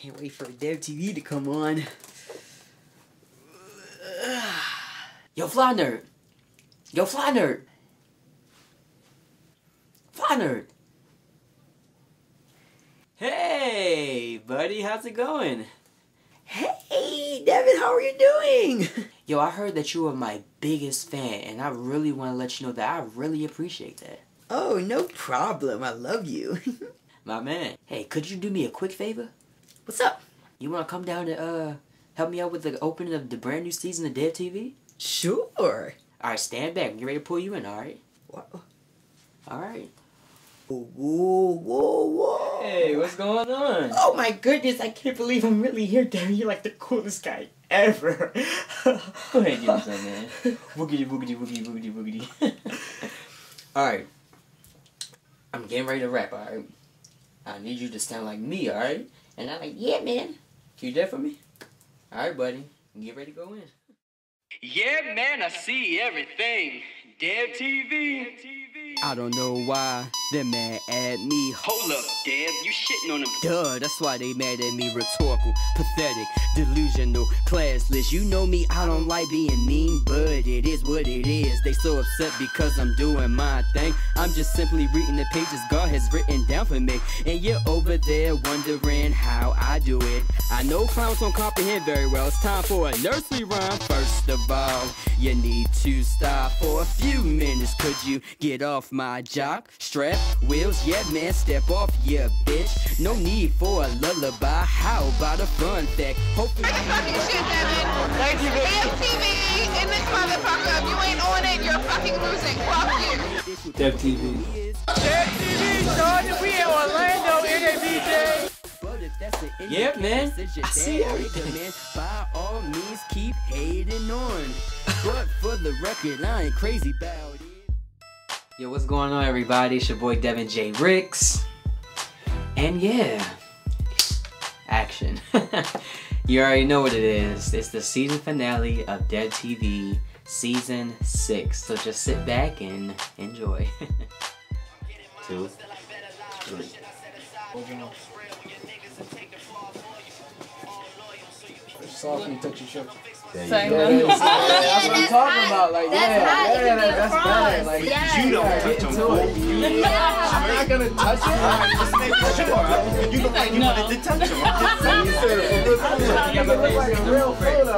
Can't wait for Dev TV to come on. Yo, Fly Nerd. Yo, Fly Nerd. Fly Nerd. Hey, buddy, how's it going? Hey, Devin, how are you doing? Yo, I heard that you are my biggest fan, and I really want to let you know that I really appreciate that. Oh, no problem. I love you. My man. Hey, could you do me a quick favor? What's up? You want to come down to help me out with the opening of the brand new season of Dev TV? Sure. Alright, stand back. I'm getting ready to pull you in, alright? Alright. Whoa, whoa, whoa. Hey, what's going on? Oh my goodness, I can't believe I'm really here, Devin. You're like the coolest guy ever. Go ahead, give me some, man. Boogity, boogity, boogity, boogity, boogity. Alright. I'm getting ready to rap, alright? I need you to sound like me, alright? And I'm like, yeah, man. You there for me? Alright, buddy. Get ready to go in. Yeah, man, I see everything. Dev TV. I don't know why they're mad at me. Hold up, Dev, you shitting on them. Duh, that's why they mad at me. Rhetorical, pathetic, delusional, classless. You know me, I don't like being mean, but it is what it is. They so upset because I'm doing my thing. I'm just simply reading the pages God has written down for me. And you're over there wondering how I do it. I know clowns don't comprehend very well. It's time for a nursery rhyme. First of all, you need to stop for a few minutes. Could you get off my jock? Strap wheels, yeah man, step off, yeah bitch. No need for a lullaby. How about a fun fact? Hopefully fucking shit, Devin. Thank you, Dev TV in this motherfucker. If you ain't on it, you're fucking losing. Fuck you. Dev TV. Dev TV, Jordan. We in Orlando, NABJ. Yeah, man. I see everything. Man, by all means, keep hating on. But for the record, I ain't crazy about it. Yo, what's going on, everybody? It's your boy Devin J. Ricks. And yeah, action. You already know what it is. It's the season finale of Dev TV Season 6. So just sit back and enjoy. 2, 3. Soft and touch your shoulder. That's what I'm talking about. Like, that's better. Like, you don't touch them. I'm not gonna touch it. Just make sure. You look like you wanted to touch him. I'm just saying. You look like a real photo.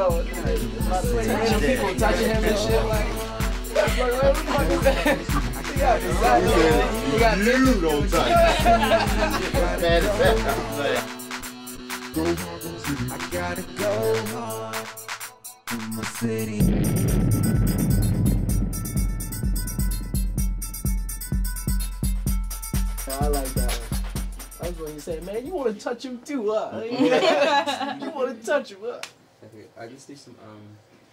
People touching him and shit. Like, what the fuck is that? You don't touch. I gotta go hard to my city. I like that one. That's when you say, man, you want to touch him too, huh? You want to touch him, huh? I just need some,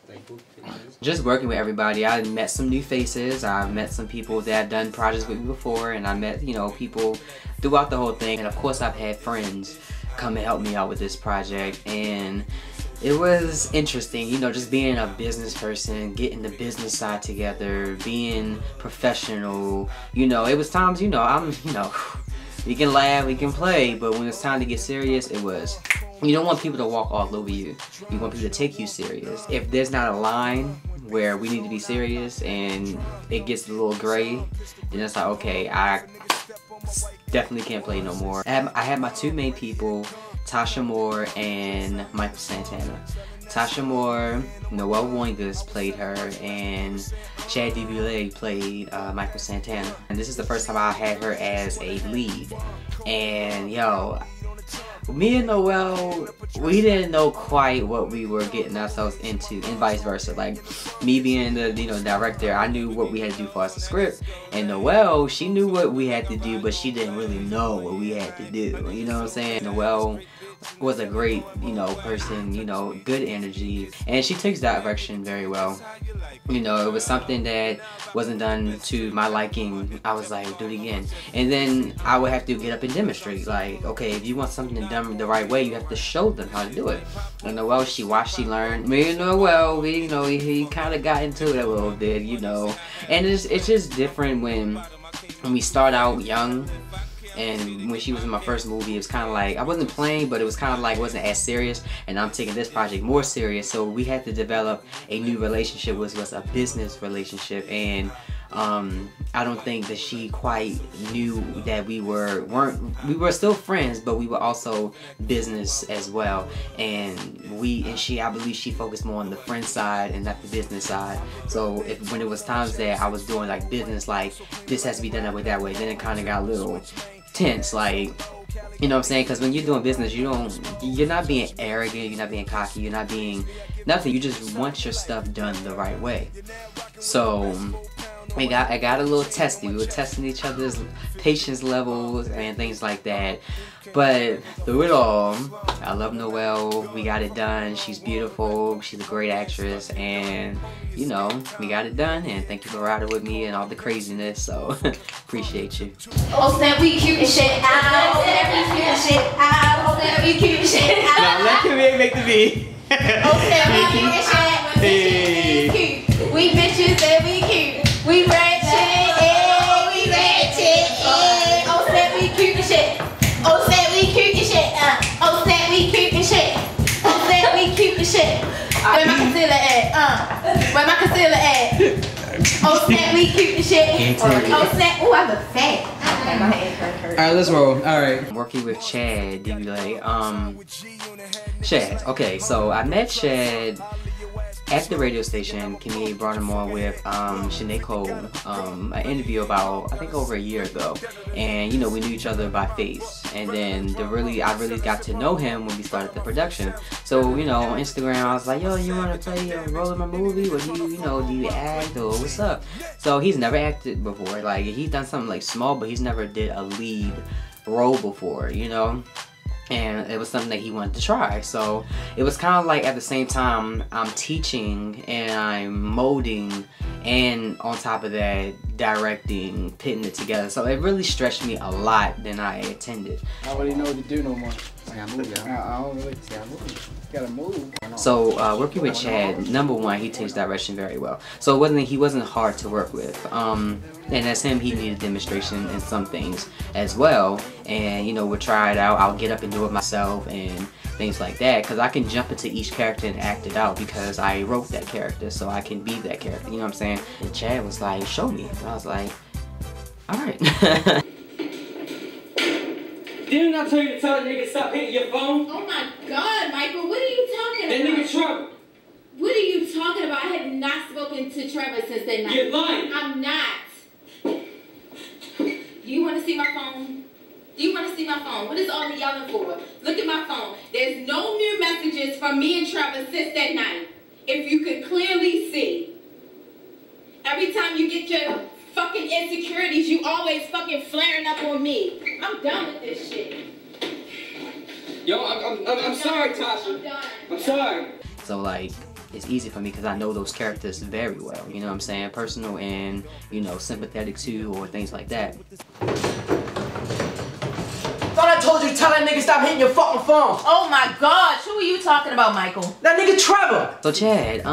like, book pictures. Just working with everybody. I met some new faces. I met some people that have done projects with me before, and I met, you know, people throughout the whole thing. And of course, I've had friends come and help me out with this project, and it was interesting, you know, just being a business person, getting the business side together, being professional. You know, it was times, you know, we can laugh, we can play, but when it's time to get serious, it was, you don't want people to walk all over you. You want people to take you serious. If there's not a line where we need to be serious and it gets a little gray, then it's like, okay, I definitely can't play no more. I had my two main people, Tasha Moore and Michael Santana. Tasha Moore, Noelle Woingas played her, and Chad DeVillay played Michael Santana. And this is the first time I had her as a lead. And yo, me and Noelle, we didn't know quite what we were getting ourselves into, and vice versa. Like, me being the, you know, director, I knew what we had to do for us, the script, and Noelle, she knew what we had to do, but she didn't really know what we had to do. You know what I'm saying? Noelle was a great, you know, person, you know, good energy, and she takes that direction very well. You know, it was something that wasn't done to my liking. I was like, do it again. And then I would have to get up and demonstrate, like, okay, if you want something done the right way, you have to show them how to do it. And Noelle, she watched, she learned. Me and Noelle, we, you know, he kind of got into it a little bit, you know. And it's just different when we start out young And when she was in my first movie, it was kind of like, I wasn't playing, but it was kind of like, wasn't as serious. And I'm taking this project more serious. So we had to develop a new relationship, which was a business relationship. And I don't think that she quite knew that we were still friends, but we were also business as well. And I believe she focused more on the friend side and not the business side. So when it was times that I was doing like business, like this has to be done that way, then it kind of got a little tense, like, you know what I'm saying? Because when you're doing business, you're not being arrogant, you're not being cocky, you're not being nothing. You just want your stuff done the right way. So I got a little testy. We were testing each other's patience levels and things like that. But through it all, I love Noelle. We got it done. She's beautiful. She's a great actress. And, you know, we got it done. And thank you for riding with me and all the craziness. So, appreciate you. Oh, snap, we cute and shit out. Oh, snap, we cute and shit out. Oh, snap, we cute and shit out. Now, let him make the beat. Oh, snap, we cute and shit. Hey. Cute. We bitches and we cute. We ratchet, eh, we ratchet, eh. Oh, snap, we cute and shit. Oh, snap, we cute and shit. Oh, snap, we cute and shit. Oh, snap, we cute and shit. Where my concealer at? Where my concealer at? Oh, snap, we cute and shit. Oh, snap, ooh, I look fat. Okay, my head hurt. Alright, let's roll. Alright. Working with Chad, Chad. Okay, so I met Chad at the radio station. Kimmy brought him on with Shanae Cole, an interview about, I think, over a year ago. And, you know, we knew each other by face. And then I really got to know him when we started the production. So, you know, on Instagram, I was like, yo, you want to play a role in my movie? Or do you act? Or what's up? So he's never acted before. Like, he's done something like small, but he's never did a lead role before, you know? And it was something that he wanted to try. So it was kind of like, at the same time, I'm teaching and I'm molding, and on top of that, directing, putting it together. So it really stretched me a lot than I intended. I don't really know what to do no more. I gotta move, y'all. I don't really see how to move. You gotta move. So working with Chad, number one, he takes direction very well. So he wasn't hard to work with. And as him, he needed demonstration in some things as well. And, you know, we'll try it out. I'll get up and do it myself and things like that. Because I can jump into each character and act it out because I wrote that character. So I can be that character. You know what I'm saying? And Chad was like, show me. And I was like, alright. Didn't I tell you to tell that nigga stop hitting your phone? Oh my God, Michael, what are you talking That about? nigga Trevor. What are you talking about? I have not spoken to Trevor since that night. You're lying. I'm not. Do you want to see my phone? Do you want to see my phone? What is all the yelling for? Look at my phone. There's no new messages from me and Trevor since that night. If you could clearly see. Every time you get your fucking insecurities, you always fucking flaring up on me. I'm done with this shit. Yo, I'm sorry, Tasha. I'm done. I'm sorry. So, like, it's easy for me because I know those characters very well, you know what I'm saying? Personal and, you know, sympathetic to, or things like that. Thought I told you to tell that nigga stop hitting your fucking phone. Oh my gosh, who are you talking about, Michael? That nigga Trevor. So Chad,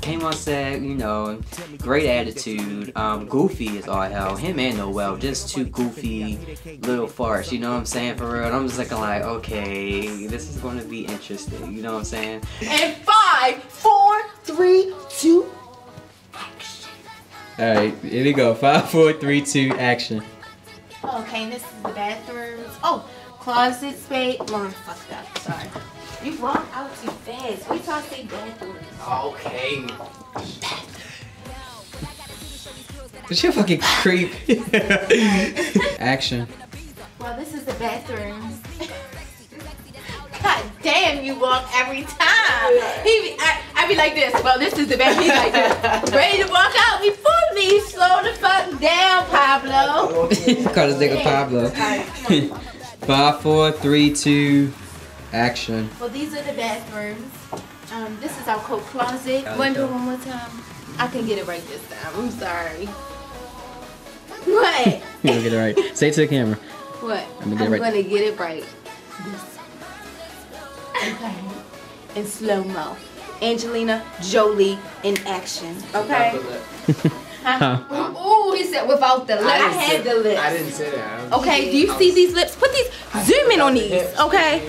came on set, you know, great attitude, goofy as all hell. Him and Noelle, just two goofy little farts, you know what I'm saying, for real. And I'm just looking like, okay, this is gonna be interesting, you know what I'm saying? And 5, 4, 3, 2, action. Alright, here we go. 5, 4, 3, 2, action. Okay, and this is the bathrooms. Oh, closet space. Well, I'm fucked up, sorry. You walk out too fast. Wait till I say bathrooms. Okay. But you're fucking creep. Action. Well, this is the bathrooms. God damn, you walk every time. I be like this. Well, this is the bathroom. He's like this. Ready to walk out before me. Slow the fuck down, Pablo. Call this nigga Pablo. Alright, come on. 5, 4, 3, 2, action. Well, these are the bathrooms. This is our coat closet. Want to do it one more time? I can get it right this time. I'm sorry. What? You're gonna get it right. Say it to the camera. What? I'm gonna get it right. Okay. In slow-mo. Angelina Jolie in action. Okay? Huh? Ooh, he said said without the lips. I had the lips. I didn't say that. Okay, do you see these lips? Put these, zoom in on these, okay?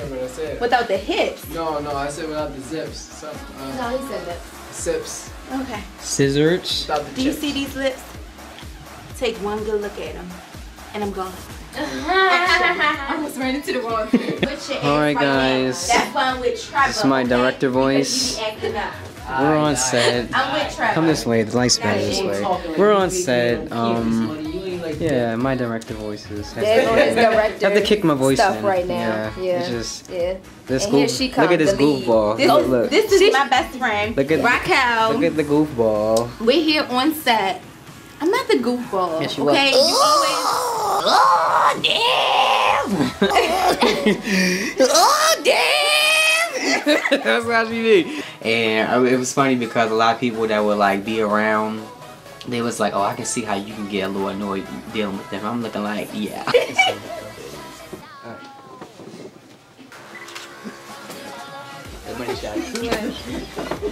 Without the hips. No, I said without the zips. So, No, he said lips. sips. Okay. Scissors. Do you see these lips? Take one good look at them, and I'm gone. I almost ran into the wrong thing. Alright guys, That's why I'm with Trevor. this is my director voice. We're on set. I'm with Trevor. Come this way, the light's better this way. We're on set. Yeah, my director voices. There goes his director. I have to kick my voice stuff in. right now. Yeah. It's just Yeah. this And here goof. she Look comes, at this the lead. goofball. Look. This is my best friend, Look at Raquel. Look at the goofball. We're here on set. I'm not the goofball, Yes, you okay? are. You always. Oh damn! Oh damn! That's what she mean. And it was funny because a lot of people that would like be around, they was like, oh, I can see how you can get a little annoyed dealing with them. I'm looking like, yeah.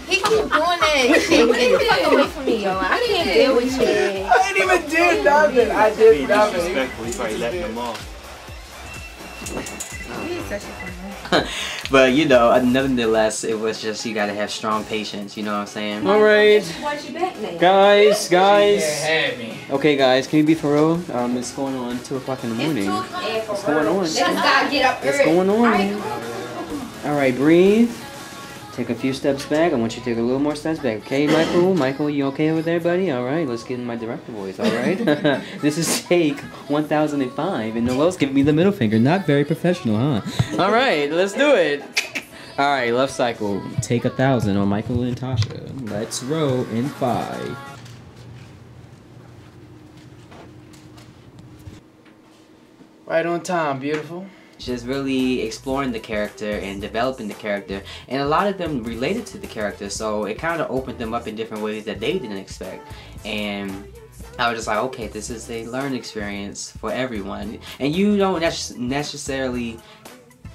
He keep doing that shit. Get the fuck away from me, yo. I can't deal with you. I didn't even do nothing. I did nothing. Disrespectful. He probably letting them off. But you know, nonetheless, it was just you gotta have strong patience. You know what I'm saying? All right, Watch your back now. guys. Had me. Okay, guys, can you be for real? It's going on 2 o'clock in the morning. What's going on? Just gotta get up What's early. going on? All right, breathe. Take a few steps back. I want you to take a little more steps back. Okay, Michael? Michael, you okay over there, buddy? All right, let's get in my director voice, all right? This is take 1005, and Noel's giving me the middle finger. Not very professional, huh? All right, let's do it. All right, left cycle. Take 1,000 on Michael and Tasha. Let's roll in 5. Right on time, beautiful. Just really exploring the character and developing the character, and a lot of them related to the character, so it kind of opened them up in different ways that they didn't expect. And I was just like, okay, this is a learning experience for everyone, and you don't necessarily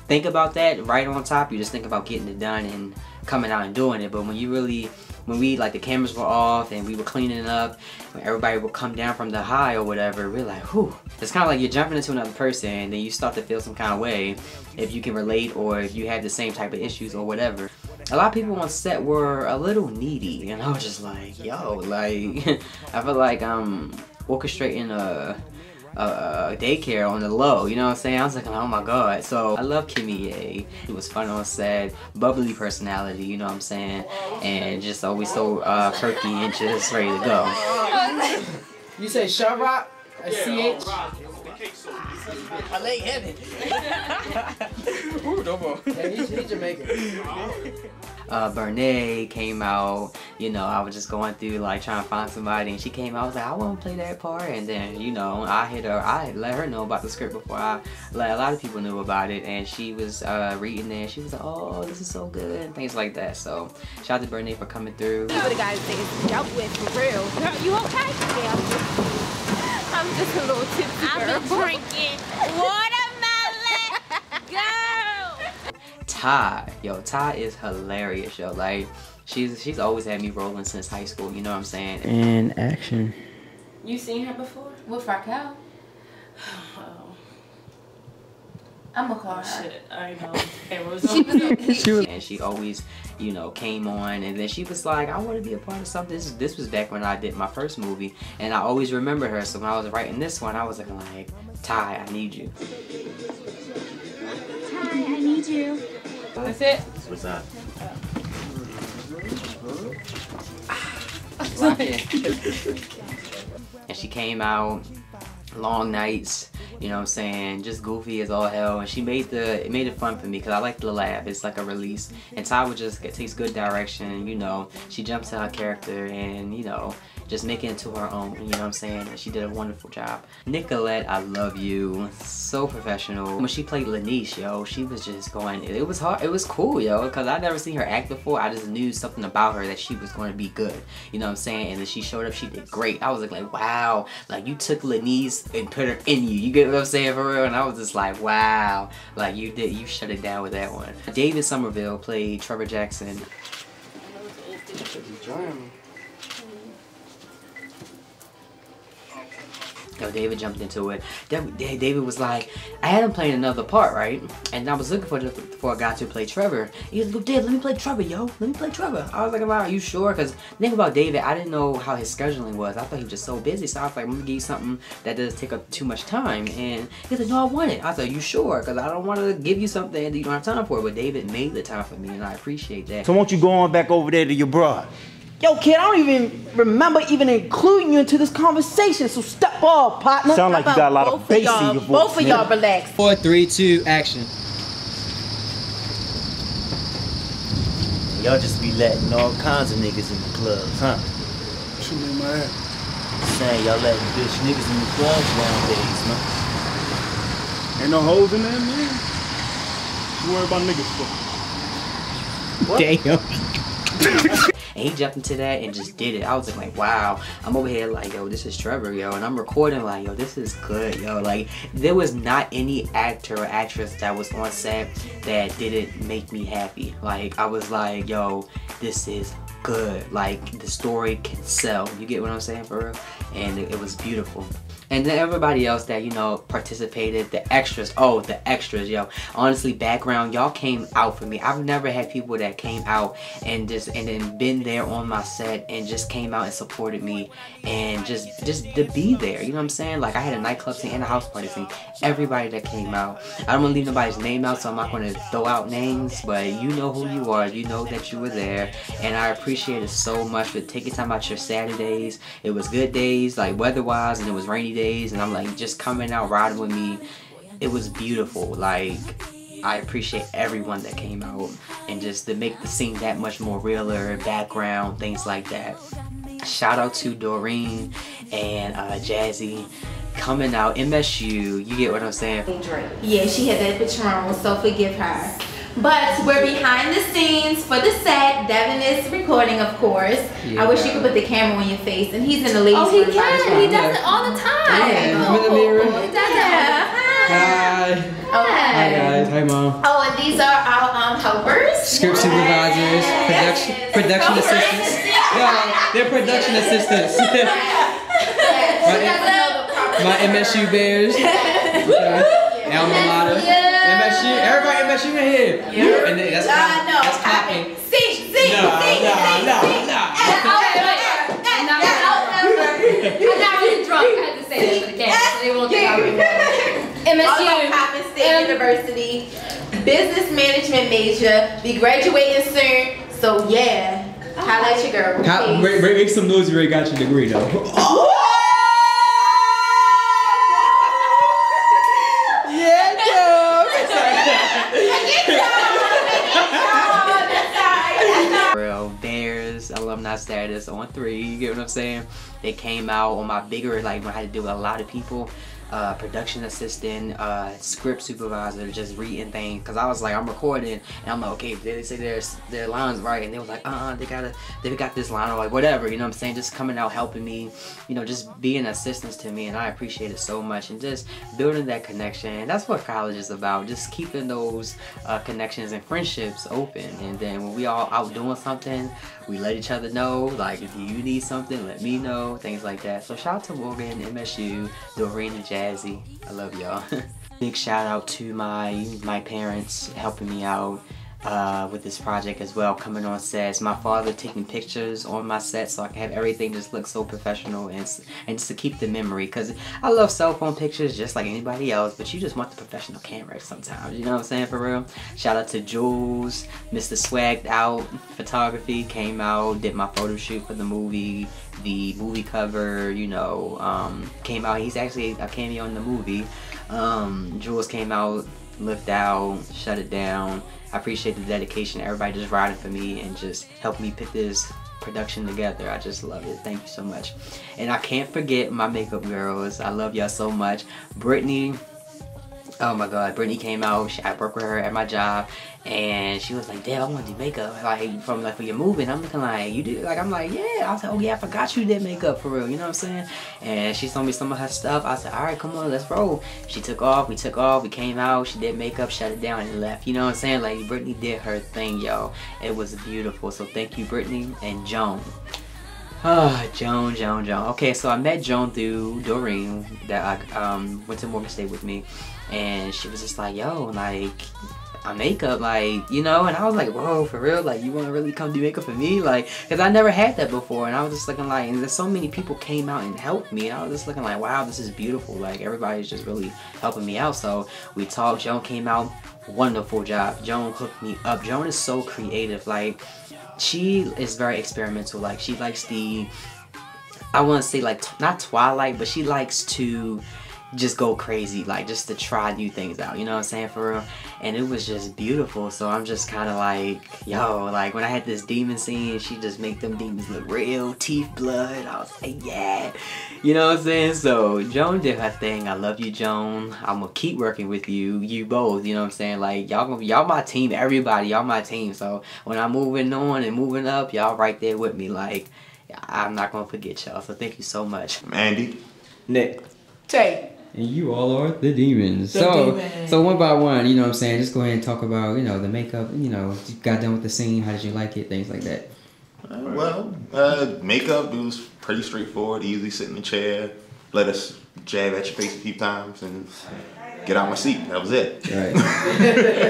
think about that right on top. You just think about getting it done and coming out and doing it. But when we like the cameras were off and we were cleaning it up, when everybody would come down from the high or whatever, we're like, whew. It's kind of like you're jumping into another person, and then you start to feel some kind of way if you can relate or if you have the same type of issues or whatever. A lot of people on set were a little needy, and I was just like, yo, like I feel like I'm orchestrating a daycare on the low, you know what I'm saying? I was like, oh my god. So I love Kimmy A. It was fun on set, bubbly personality, you know what I'm saying? And just always so perky and just ready to go. You say Shut Rock? A CH? I lay heavy. Ooh, no more. Yeah, he's Jamaican. Bernay came out, you know, I was just going through like trying to find somebody, and she came out, I was like, I want to play that part. And then, you know, I let her know about the script before I let a lot of people know about it, and she was reading it, she was like, oh, this is so good, and things like that. So shout out to Bernay for coming through. You would've got to say it's dealt with for real. Girl, you okay? Yeah, I'm just a little tipsy, girl. I've been drinking watermelon, girl. Ty, yo, Ty is hilarious, yo. Like, she's always had me rolling since high school, you know what I'm saying? And action. You seen her before? With Raquel? Oh. I'm gonna call her. Shit, I know. And she always, you know, came on, and then she was like, I want to be a part of something. This was back when I did my first movie, and I always remember her. So when I was writing this one, I was like, Ty, I need you. Hi, I need you. That's it? What's that? And she came out, long nights, you know what I'm saying, just goofy as all hell, and she made it fun for me because I like to laugh. It's like a release, and Ty takes good direction, you know. She jumps to her character and, you know, just make it into her own, you know what I'm saying? And she did a wonderful job. Nicolette, I love you. So professional. When she played Lanice, yo, she was just going, it was hard, it was cool, yo, because I'd never seen her act before. I just knew something about her that she was going to be good, you know what I'm saying? And then she showed up, she did great. I was like, wow, like you took Lanice and put her in you. You get what I'm saying, for real? And I was just like, wow, like you shut it down with that one. David Somerville played Trevor Jackson. Yo, David jumped into it. David was like, I had him playing another part, right? And I was looking for a guy to play Trevor. He was like, Dave, let me play Trevor, yo. Let me play Trevor. I was like, wow, are you sure? Because the thing about David, I didn't know how his scheduling was. I thought he was just so busy. So I was like, I'm going to give you something that doesn't take up too much time. And he's like, no, I want it. I was like, you sure? Because I don't want to give you something that you don't have time for. But David made the time for me, and I appreciate that. So won't you go on back over there to your broad? Yo, kid, I don't even remember even including you into this conversation, so step off, partner. Sound like you got a lot of bass in your voice. Both of y'all relax. 4, 3, 2, action. Y'all just be letting all kinds of niggas in the clubs, huh? What you mean by that? Saying y'all letting bitch niggas in the clubs nowadays, man. Ain't no hoes in there, man. You worry about niggas for. Damn. And he jumped into that and just did it. I was like, wow. I'm over here like, yo, this is Trevor, yo. And I'm recording like, yo, this is good, yo. Like, there was not any actor or actress that was on set that didn't make me happy. Like, I was like, yo, this is good. Like, the story can sell. You get what I'm saying, for real? And it was beautiful. And then everybody else that, you know, participated, the extras, yo. Honestly, background, y'all came out for me. I've never had people that came out and then been there on my set and just came out and supported me and just to be there, you know what I'm saying? Like, I had a nightclub scene and a house party scene. Everybody that came out. I don't want to leave nobody's name out, so I'm not going to throw out names, but you know who you are. You know that you were there, and I appreciate it so much for taking time out your Saturdays. It was good days, like weather-wise, and it was rainy days, and I'm like just coming out riding with me. It was beautiful. Like, I appreciate everyone that came out and just to make the scene that much more realer, background, things like that. Shout out to Doreen and Jazzy coming out. MSU, you get what I'm saying? Yeah, she had that Patron, so forgive her. But we're behind the scenes for the set. Devin is recording, of course. Yeah. I wish you could put the camera on your face. And he's in the ladies' Oh, he room by the can. way. He does it all the time. Yeah, in the mirror. He does it. Hi. Oh, Hi guys. Hi mom. oh, and these are our helpers. Script supervisors, production assistants. Yeah, they're production assistants. My MSU Bears. Alma Mater. MSU. Everybody MSU in here. And then that's clapping. Sing. No. I'm not really drunk. I had to say this for the camera, so they won't think I'm MSU. Coppin State University, business management major. Be graduating soon, so yeah. Holla at your girl. Make some noise. You already got your degree though. Bears alumni status on 3, you get what I'm saying? They came out on my bigger, like when I had to deal with a lot of people, production assistant, script supervisor, just reading things, because I was like, I'm recording and I'm like, okay, they say their lines right, and they was like, they got this line, or like whatever, you know what I'm saying? Just coming out helping me, you know, just being assistance to me, and I appreciate it so much, and just building that connection. And that's what college is about, just keeping those connections and friendships open. And then when we all out doing something, we let each other know, like, if you need something, let me know, things like that. So shout out to Morgan, MSU, Doreen, and Jazzy. I love y'all. Big shout out to my parents helping me out with this project as well, coming on sets. My father taking pictures on my set so I can have everything just look so professional, and just to keep the memory, because I love cell phone pictures just like anybody else, but you just want the professional camera sometimes, you know what I'm saying, for real. Shout out to Jules, Mr. Swagged Out Photography, came out, did my photo shoot for the movie cover, you know, came out. He's actually a cameo in the movie. Jules came out, lift out, shut it down. I appreciate the dedication, everybody just riding for me and just helping me put this production together. I just love it. Thank you so much. And I can't forget my makeup girls. I love y'all so much. Brittany, oh my god, Brittany came out. I work with her at my job, and she was like, Dad, I want to do makeup, like for your movie. And I'm looking like, you do? Like, I'm like, yeah. I was like, oh yeah, I forgot you did makeup for real, you know what I'm saying? And she told me some of her stuff. I said, all right, come on, let's roll. She took off, we came out, she did makeup, shut it down, and left. You know what I'm saying? Like, Brittany did her thing, yo. It was beautiful. So thank you, Brittany and Joan. Joan. Okay, so I met Joan through Doreen that went to Morgan State with me, and she was just like, yo, like, makeup, like, you know, and I was like, whoa, for real, like, you want to really come do makeup for me, like, because I never had that before, and I was just looking like, and there's so many people came out and helped me, and I was just looking like, wow, this is beautiful, like, everybody's just really helping me out. So we talked, Joan came out, wonderful job, Joan hooked me up. Joan is so creative, like, she is very experimental, like, she likes the, I want to say, like, not Twilight, but she likes to just go crazy, like, just to try new things out, you know what I'm saying, for real. And it was just beautiful. So I'm just kind of like, yo, like, when I had this demon scene, she just make them demons look real, teeth, blood. I was like, yeah, you know what I'm saying. So Joan did her thing. I love you, Joan. I'm gonna keep working with you both, you know what I'm saying. Like, y'all my team, everybody, y'all my team. So when I'm moving on and moving up, y'all right there with me. Like, I'm not gonna forget y'all. So thank you so much. Andy, Nick, Tay. and you all are the demons. So one by one, you know what I'm saying, just go ahead and talk about, you know, the makeup, you know, you got done with the scene, how did you like it, things like that. Makeup, it was pretty straightforward, easy, sit in the chair, let us jab at your face a few times, and get out my seat. That was it. Right.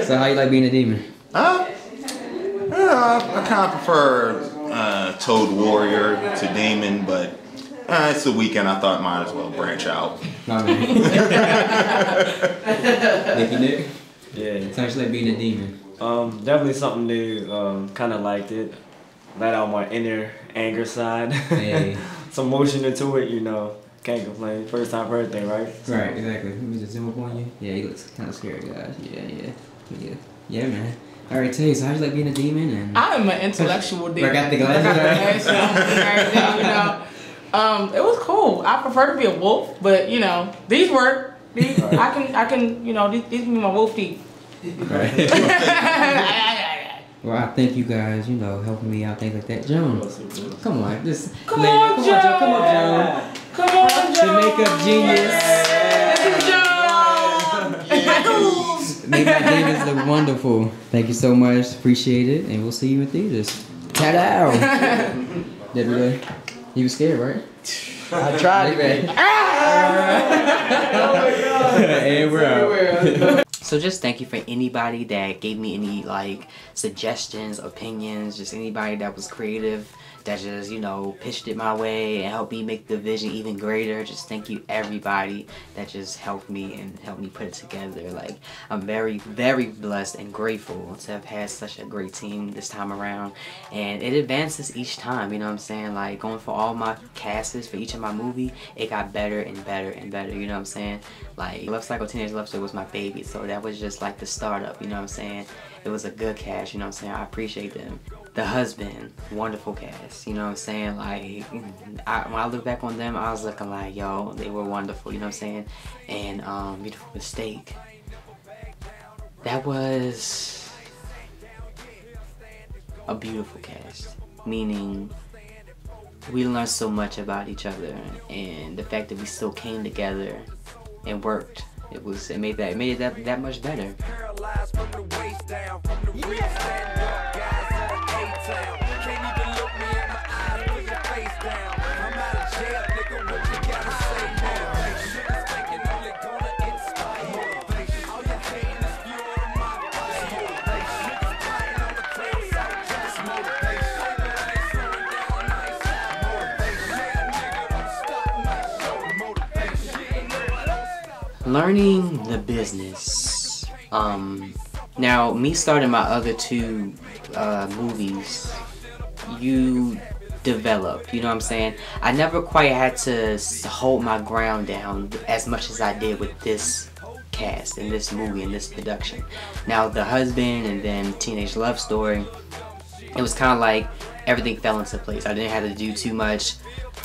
So how you like being a demon? I kind of prefer Toad Warrior to Damon, but it's the weekend. I thought might as well branch out. My man. Nick? Yeah. So how you like being a demon? Definitely something new. Kind of liked it. Let out my inner anger side. Hey. Some motion into it, you know. Can't complain. First time for everything, right? So. Right, exactly. Let me just zoom up on you. Yeah, he looks kind of scary, guys. Yeah, man. All right, Tay, so how do you like being a demon? And I'm an intellectual demon. I got the glasses. You know. It was cool. I prefer to be a wolf, but you know, these work. These, I can, you know, these be my wolf teeth. Right. Well, I thank you guys, you know, helping me out, things like that. Joan, come on, just come on, Joan. Come on, Joan. Come on, Joan. The makeup genius. Joan. Make my demons look wonderful. Thank you so much. Appreciate it, and we'll see you in theaters. Ta-da! Did we really? You was scared, right? I tried, man. And we're out. So just thank you for anybody that gave me any, like, suggestions, opinions, just anybody that was creative, that just, you know, pitched it my way and helped me make the vision even greater. Just thank you everybody that just helped me and helped me put it together. Like, I'm very, very blessed and grateful to have had such a great team this time around, and it advances each time, you know what I'm saying. Like, going for all my casts for each of my movie, it got better and better and better, you know what I'm saying. Like, Love Cycle Teenage Love Story was my baby, so that was just like the startup, you know what I'm saying. It was a good cast, you know what I'm saying. I appreciate them. The Husband, wonderful cast, you know what I'm saying. Like, when I look back on them, I was looking like, yo, they were wonderful, you know what I'm saying. And Beautiful Mistake, that was a beautiful cast, meaning we learned so much about each other, and the fact that we still came together and worked, it made it that much better. Learning the business. Now, me starting my other two movies, you develop, you know what I'm saying? I never quite had to hold my ground down as much as I did with this cast and this movie and this production. Now, The Husband and then Teenage Love Story, it was kind of like everything fell into place. I didn't have to do too much,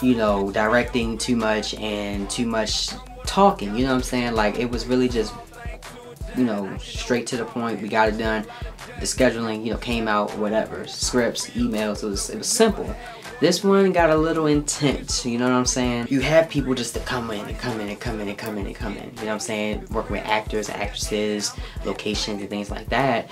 you know, directing too much and too much talking, you know what I'm saying. Like, it was really just, you know, straight to the point. We got it done. The scheduling, you know, came out, whatever, scripts, emails, it was simple. This one got a little intense, you know what I'm saying. You have people just to come in and come in and come in and come in and come in, you know what I'm saying, working with actors, actresses, locations and things like that.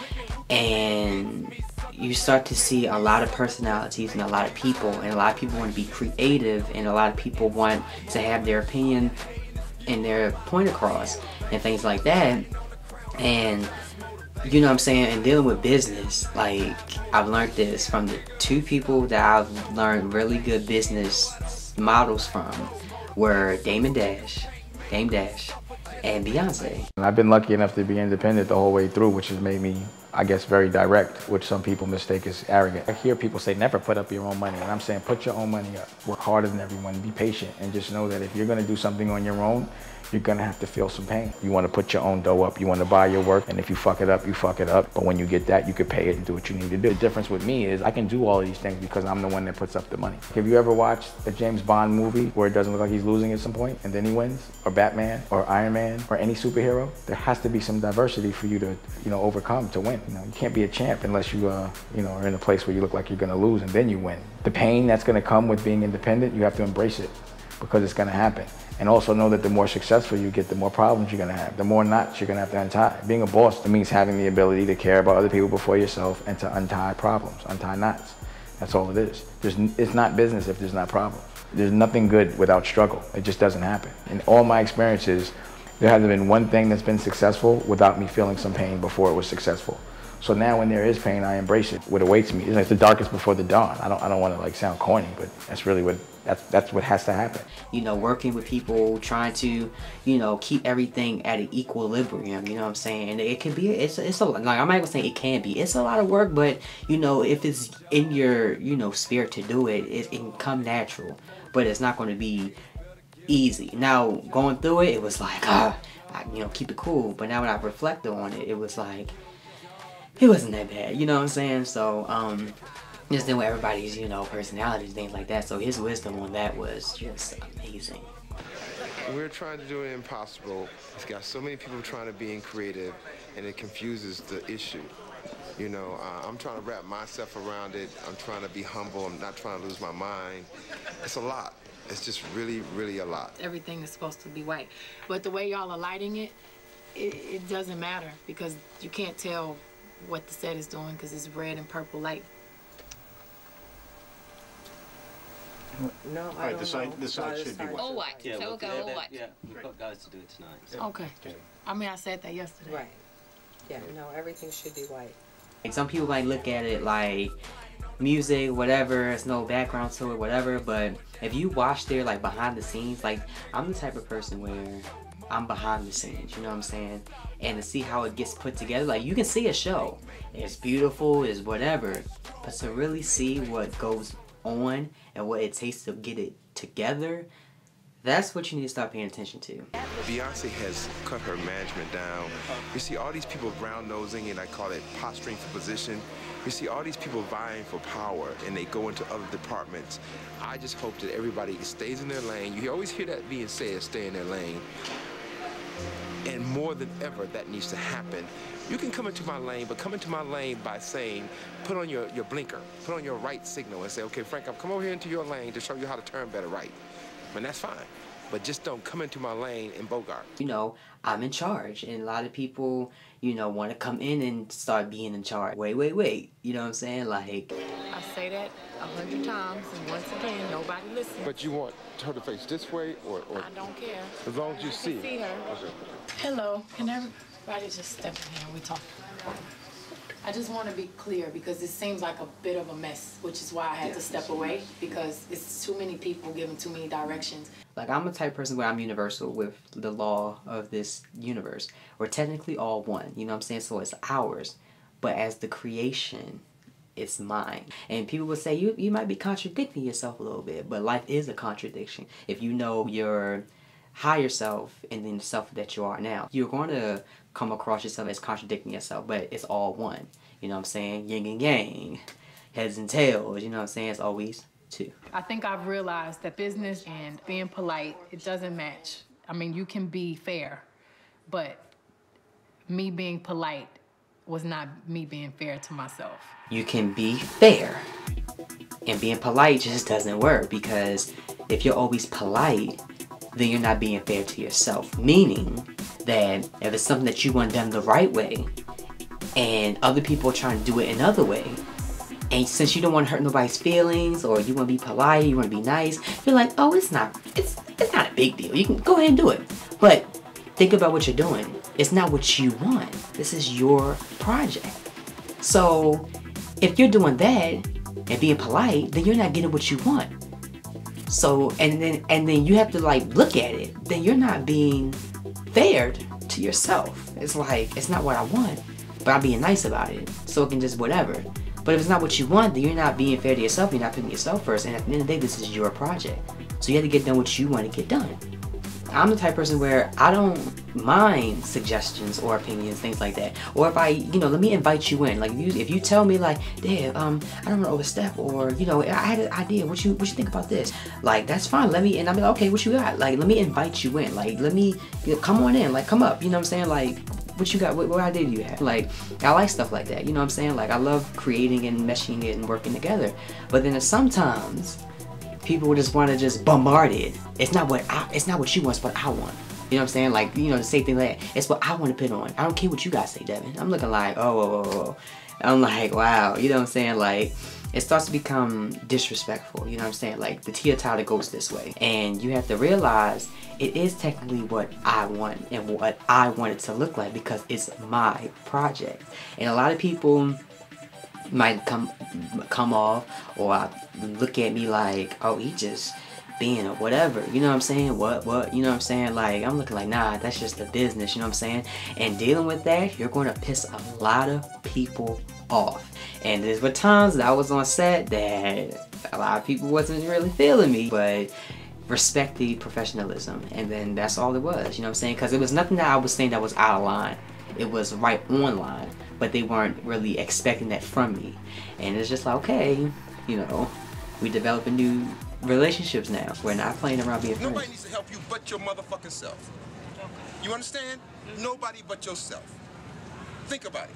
And you start to see a lot of personalities and a lot of people, and a lot of people want to be creative, and a lot of people want to have their opinion and their point across and things like that. And you know what I'm saying, and dealing with business, like I've learned this from the two people that I've learned really good business models from were Dame Dash, and Beyonce. I've been lucky enough to be independent the whole way through, which has made me, I guess, very direct, which some people mistake as arrogant. I hear people say, never put up your own money. And I'm saying, put your own money up. Work harder than everyone, be patient, and just know that if you're gonna do something on your own, you're gonna have to feel some pain. You wanna put your own dough up, you wanna buy your work, and if you fuck it up, you fuck it up. But when you get that, you can pay it and do what you need to do. The difference with me is I can do all of these things because I'm the one that puts up the money. Have you ever watched a James Bond movie where it doesn't look like he's losing at some point and then he wins? Or Batman, or Iron Man, or any superhero? There has to be some diversity for you to, overcome to win. You can't be a champ unless you, are in a place where you look like you're gonna lose and then you win. The pain that's gonna come with being independent, you have to embrace it because it's gonna happen. And also know that the more successful you get, the more problems you're gonna have, the more knots you're gonna have to untie. Being a boss, it means having the ability to care about other people before yourself and to untie problems, untie knots. That's all it is. It's not business if there's not problems. There's nothing good without struggle. It just doesn't happen. In all my experiences, there hasn't been one thing that's been successful without me feeling some pain before it was successful. So now when there is pain, I embrace it. What awaits me, it's the darkest before the dawn. I don't want to sound corny, but that's really what that's what has to happen. Working with people, trying to, keep everything at an equilibrium, you know what I'm saying? And it can be, it's a, like, I'm not gonna say it can be, it's a lot of work, but, if it's in your, spirit to do it, it can come natural, but it's not going to be easy. Now, going through it, it was like, keep it cool, but now when I reflected on it, it was like, it wasn't that bad, you know what I'm saying? So, just dealing with everybody's, personalities, things like that. So his wisdom on that was just amazing. We're trying to do the impossible. It's got so many people trying to be creative, and it confuses the issue. I'm trying to wrap myself around it. I'm trying to be humble. I'm not trying to lose my mind. It's a lot. It's just really, really a lot. Everything is supposed to be white. But the way y'all are lighting it, it doesn't matter because you can't tell what the set is doing because it's red and purple light. No, I don't know. This side should be white. All white. Yeah, So we'll go all white. Yeah, we've got guys to do it tonight. So. Okay. I mean, I said that yesterday. Right. Yeah, no, everything should be white. Like some people might look at it like music, whatever, there's no background to it, whatever, but if you watch their behind the scenes, I'm the type of person where I'm behind the scenes, you know what I'm saying? And to see how it gets put together, you can see a show. It's beautiful, it's whatever, but to really see what goes on and what it takes to get it together, that's what you need to start paying attention to. Beyonce has cut her management down. You see all these people brown-nosing, and I call it posturing for position. You see all these people vying for power, and they go into other departments. I just hope that everybody stays in their lane. You always hear that being said, stay in their lane. And more than ever, that needs to happen. You can come into my lane, but come into my lane by saying, put on your blinker, put on your right signal and say, okay, Frank, I've come over here into your lane to show you how to turn better right. And that's fine. But just don't come into my lane and bogart. I'm in charge, and a lot of people, want to come in and start being in charge. Wait. You know what I'm saying? I say that 100 times, and once again, nobody listens. But you want her to face this way, or I don't care. As long as you see her. Okay. Hello. Can everybody just step in here? We talk. I just want to be clear because it seems like a bit of a mess, which is why I had to step away because it's too many people giving too many directions. I'm the type of person where I'm universal with the law of this universe. We're technically all one, you know what I'm saying? So it's ours, but as the creation, it's mine. And people would say, you might be contradicting yourself a little bit, but life is a contradiction. If you know your higher self and then the self that you are now, you're going to come across yourself as contradicting yourself, but it's all one. You know what I'm saying? Yin and yang, heads and tails, you know what I'm saying? It's always two. I think I've realized that business and being polite, it doesn't match. I mean, you can be fair, but me being polite was not me being fair to myself. You can be fair, and being polite just doesn't work, because if you're always polite, then you're not being fair to yourself. Meaning that if it's something that you want done the right way, and other people are trying to do it another way, And since you don't want to hurt nobody's feelings, or you want to be polite, you want to be nice, you're like, oh, it's not a big deal. You can go ahead and do it. But think about what you're doing. It's not what you want. This is your project. So if you're doing that and being polite, then you're not getting what you want. So and then you have to like look at it. Then you're not being fair to yourself. It's like, it's not what I want, but I'm being nice about it, so it can just whatever. But if it's not what you want, then you're not being fair to yourself. You're not putting yourself first. And at the end of the day, this is your project. So you have to get done what you want to get done. I'm the type of person where I don't mind suggestions or opinions, things like that. Or if let me invite you in. Like if you tell me like, Dad, I don't want to overstep, or I had an idea. What you think about this? Like, that's fine. And I'll be like, okay, what you got? Like, let me invite you in. Like, let me come on in. Like, come up. You know what I'm saying? Like, what you got? What idea do you have? Like, I like stuff like that. You know what I'm saying? Like, I love creating and meshing it and working together. But then sometimes people just want to just bombard it. It's not what you want, it's what I want. You know what I'm saying? Like, the same thing like that. It's what I want to put on. I don't care what you guys say, Devin. I'm looking like, oh. I'm like, wow. You know what I'm saying? Like, it starts to become disrespectful. You know what I'm saying? Like, the teeter-totter goes this way. And you have to realize it is technically what I want and what I want it to look like, because it's my project. And a lot of people might come off or look at me like, oh, he just being or whatever, you know what I'm saying? What, you know what I'm saying? Like, I'm looking like, nah, that's just the business, you know what I'm saying? And dealing with that, you're going to piss a lot of people off. And there's been times that I was on set that a lot of people wasn't really feeling me, but respect the professionalism, and then that's all it was, you know what I'm saying? Because it was nothing that I was saying that was out of line. It was right on line, but they weren't really expecting that from me. And it's just like, okay, we developing new relationships now. We're not playing around being friends. Nobody needs to help you but your motherfucking self. You understand? Nobody but yourself. Think about it.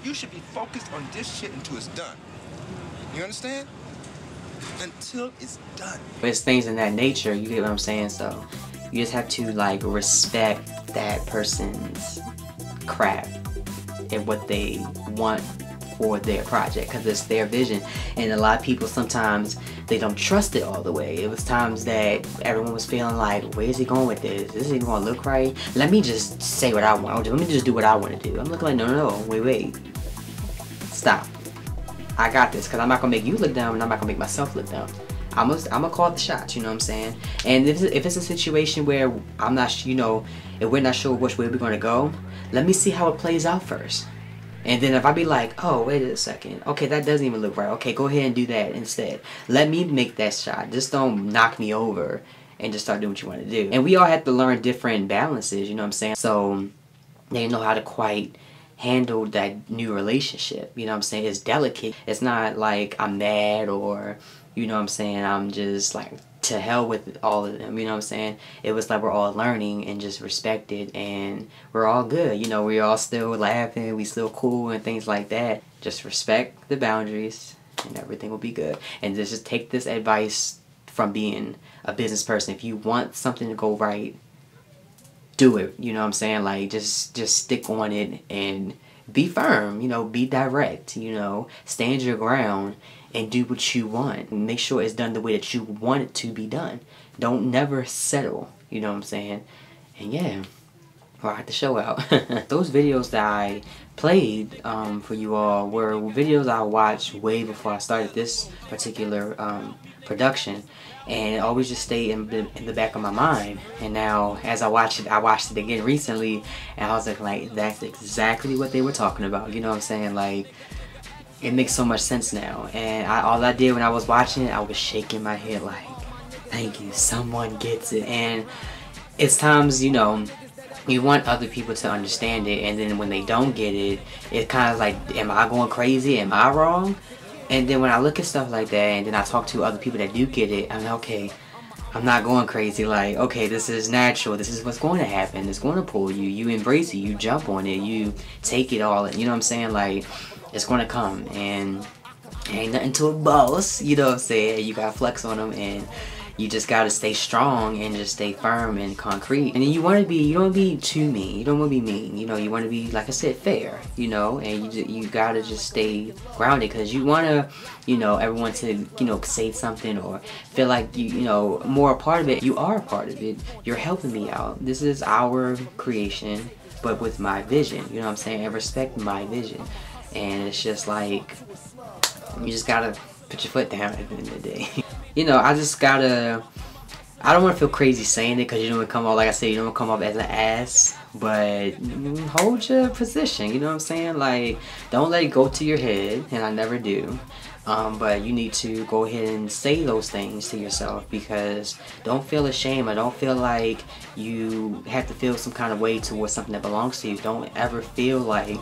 You should be focused on this shit until it's done. You understand? Until it's done. But it's things in that nature, you get what I'm saying? So you just have to like respect that person's craft and what they want for their project, because it's their vision. And a lot of people, sometimes they don't trust it all the way. It was times that everyone was feeling like, where is he going with this? Is he gonna look right? Let me just say what I want. Let me just do what I want to do. I'm looking like, no, wait. Stop. I got this, because I'm not gonna make you look down, and I'm not gonna make myself look down. I'm gonna call the shots, you know what I'm saying? And if it's a situation where I'm not, if we're not sure which way we're gonna go, let me see how it plays out first. And then if I be like, oh, wait a second, okay, that doesn't even look right. Okay, go ahead and do that instead. Let me make that shot. Just don't knock me over and just start doing what you want to do. And we all have to learn different balances, you know what I'm saying? So they know how to quite handle that new relationship, you know what I'm saying? It's delicate. It's not like I'm mad or, you know what I'm saying, I'm just like, to hell with all of them, you know what I'm saying? It was like we're all learning and just respected, and we're all good, we all still laughing, we still cool and things like that. Just respect the boundaries and everything will be good. And just take this advice from being a business person. If you want something to go right, do it, you know what I'm saying? Like, just stick on it and be firm, be direct, stand your ground and do what you want. Make sure it's done the way that you want it to be done. Don't never settle, you know what I'm saying? And yeah, rock the show out. Those videos that I played for you all were videos I watched way before I started this particular production. And it always just stayed in the back of my mind. And now, as I watched it again recently, and I was like, that's exactly what they were talking about. You know what I'm saying? Like, it makes so much sense now. And all I did when I was watching it, I was shaking my head like, thank you, someone gets it. And it's times, you want other people to understand it, and then when they don't get it, it's kind of like, am I going crazy? Am I wrong? And then when I look at stuff like that, and then I talk to other people that do get it, I'm like, okay, I'm not going crazy. Like, okay, this is natural. This is what's going to happen. It's going to pull you. You embrace it. You jump on it. You take it all. You know what I'm saying? Like, it's going to come. And ain't nothing to a boss. You know what I'm saying? You got to flex on them. And you just gotta stay strong and just stay firm and concrete. And then you don't want to be too mean. You don't want to be mean. You know, you want to be, like I said, fair. You know, and you gotta just stay grounded, because you want to, you know, everyone to, you know, say something or feel like you know, more a part of it. You are a part of it. You're helping me out. This is our creation, but with my vision. You know what I'm saying? And respect my vision. And it's just like, you just gotta put your foot down at the end of the day. You know, I just gotta, I don't want to feel crazy saying it, because you don't want to come off, like I said, you don't want to come off as an ass, but hold your position, you know what I'm saying? Like, don't let it go to your head, and I never do. But you need to go ahead and say those things to yourself, because don't feel ashamed, or don't feel like you have to feel some kind of way towards something that belongs to you. Don't ever feel like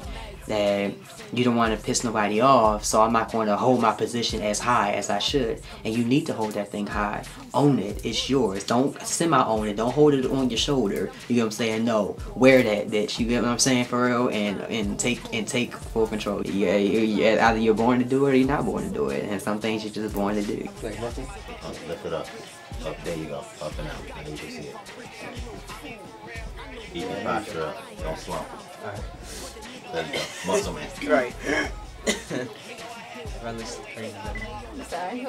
that you don't want to piss nobody off, so I'm not going to hold my position as high as I should. And you need to hold that thing high. Own it. It's yours. Don't semi-own it. Don't hold it on your shoulder. You know what I'm saying? No. Wear that bitch. You get what I'm saying, for real? And take full control. Yeah, either you're born to do it or you're not born to do it. And some things you're just born to do. Like nothing? Lift it up. Up, there you go. Up and out. And you can see it. Keep your posture up. Don't slump. Alright. There you go. Muscle man. Right. Sorry.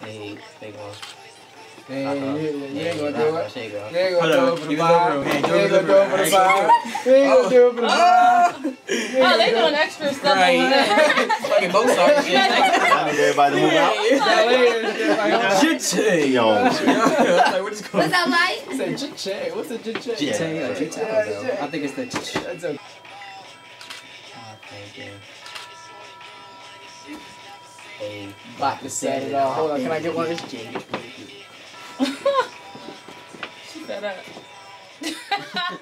Hey, big one. Hey, you ain't gonna do it. There you go. You ain't gonna do it for the vibe. You ain't gonna do it for the vibe. You ain't gonna do it for the vibe. Oh, they doing extra stuff Right. over there. Fucking Mozart and shit. I need everybody to move out. Jit-chay. What's that like? I said jit-chay. What's a jit-chay? Jit-chay. I think it's the jit-chay. That's okay. Thank you. Hey, About to set it off. Hold on, can I get one of these? She fed up.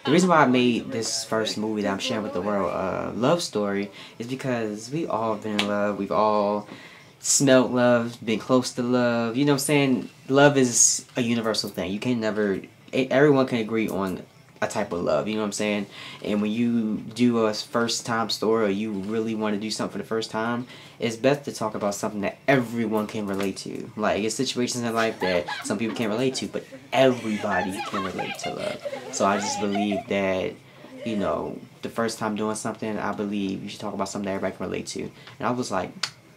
The reason why I made this first movie that I'm sharing with the world, love story, is because we all been in love. We've all smelt love, been close to love. You know what I'm saying? Love is a universal thing. You can never, everyone can agree on a type of love, you know what I'm saying? And when you do a first time story, or you really want to do something for the first time, it's best to talk about something that everyone can relate to. Like, it's situations in life that some people can't relate to, but everybody can relate to love. So I just believe that, you know, the first time doing something, I believe you should talk about something that everybody can relate to. And I was like,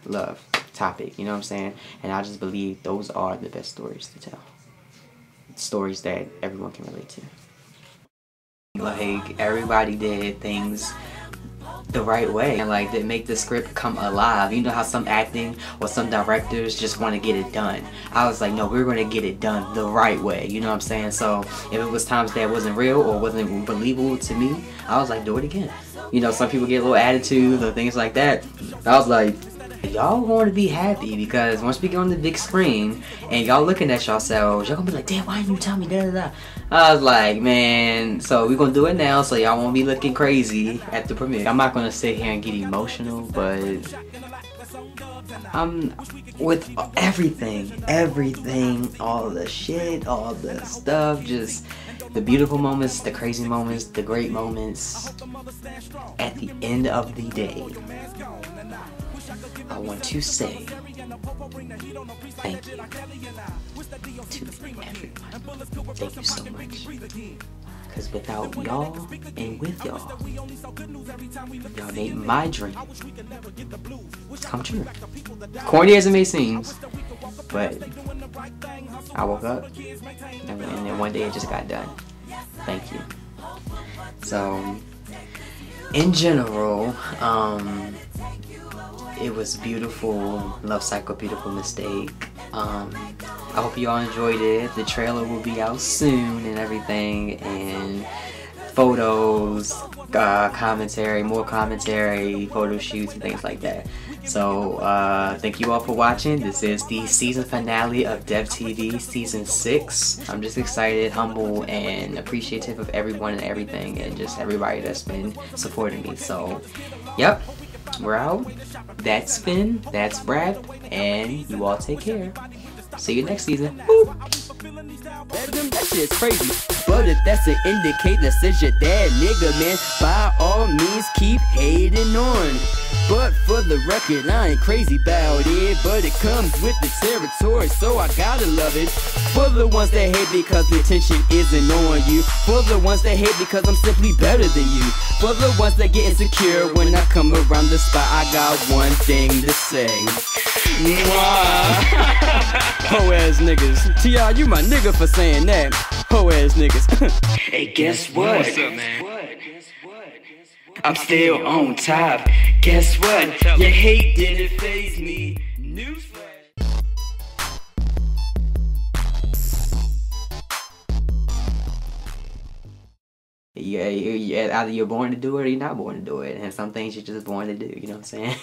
love topic, you know what I'm saying? And I just believe those are the best stories to tell. Stories that everyone can relate to. Like, everybody did things the right way, and like, they make the script come alive. You know how some acting or some directors just want to get it done. I was like, no, we're going to get it done the right way, you know what I'm saying? So if it was times that wasn't real or wasn't believable to me, I was like, do it again. You know, some people get a little attitude or things like that. I was like, y'all going to be happy, because once we get on the big screen and y'all looking at yourselves, y'all gonna be like, damn, why didn't you tell me that? I was like, man, so we're gonna do it now, so y'all won't be looking crazy at the premiere. I'm not gonna sit here and get emotional, but with everything, all the shit, all the stuff, just the beautiful moments, the crazy moments, the great moments. At the end of the day, I want to say thank you to everyone. Thank you so much. Because without y'all and with y'all made my dream come true. Corny as it may seem, but I woke up and then one day it just got done. Thank you. So, in general, it was beautiful. Love Cycle, beautiful mistake. I hope you all enjoyed it. The trailer will be out soon and everything, and photos, commentary, more commentary, photo shoots and things like that. So thank you all for watching. This is the season finale of Dev TV season 6. I'm just excited, humble, and appreciative of everyone and everything, and just everybody that's been supporting me. So yep, we're out. That's Finn, that's Brad, and you all take care. See you next season. Woo! That shit's crazy. But if that's an indicator that says you're that nigga, man, by all means keep hating on. But for the record, I ain't crazy about it, but it comes with the territory, so I gotta love it. For the ones that hate because the attention isn't on you, for the ones that hate because I'm simply better than you, for the ones that get insecure when I come around the spot, I got one thing to say. Ho ass niggas. T.I., you my nigga for saying that. Ho ass niggas. Hey, guess what? What's up, man? I'm still on top. Guess what? Your hate didn't faze me. Newsflash. Yeah, either you're born to do it or you're not born to do it. And some things you're just born to do, you know what I'm saying?